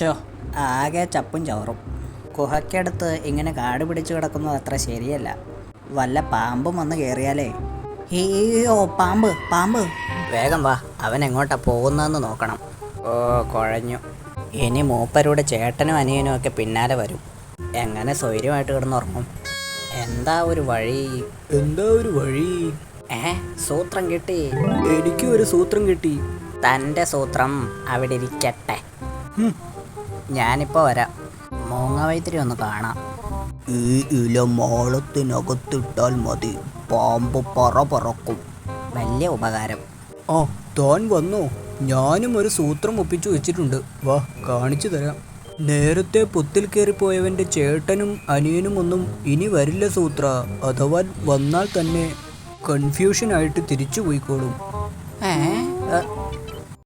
Show ആകെ ചപ്പും ചവറും. ഗുഹയ്ക്കടുത്ത് ഇങ്ങനെ കാട് പിടിച്ച് കിടക്കുന്നത് അത്ര ശരിയല്ല. വല്ല പാമ്പും വന്ന് കയറിയാലേ. ഹീയോ പാമ്പ് പാമ്പ്. വേഗം വാ, അവൻ എങ്ങോട്ടാ പോകുന്നതെന്ന് നോക്കണം. ഓ കുഴഞ്ഞു. ഇനി മൂപ്പരുടെ ചേട്ടനും അനിയനും ഒക്കെ പിന്നാലെ വരും. എങ്ങനെ സ്വൈര്യമായിട്ട് കിടന്നുറങ്ങും? എന്താ ഒരു വഴി? സൂത്രം കിട്ടി. എനിക്ക് ഒരു സൂത്രം കിട്ടി. തൻ്റെ സൂത്രം അവിടെ ഇരിക്കട്ടെ. ഞാനിപ്പോൾ വരാം. മൂങ്ങ ഒന്ന് കാണാം. ഈ ഇല മാളത്തിനകത്തിട്ടാൽ മതി, പാമ്പ് പറക്കും. വലിയ ഉപകാരം. ആ താൻ വന്നോ? ഞാനും ഒരു സൂത്രം ഒപ്പിച്ചു വെച്ചിട്ടുണ്ട്. വാ കാണിച്ചു തരാം. നേരത്തെ പൊത്തിൽ കയറിപ്പോയവൻ്റെ ചേട്ടനും അനിയനും ഒന്നും ഇനി വരില്ല സൂത്ര. അഥവാ വന്നാൽ തന്നെ കൺഫ്യൂഷനായിട്ട് തിരിച്ചു പോയിക്കോളും.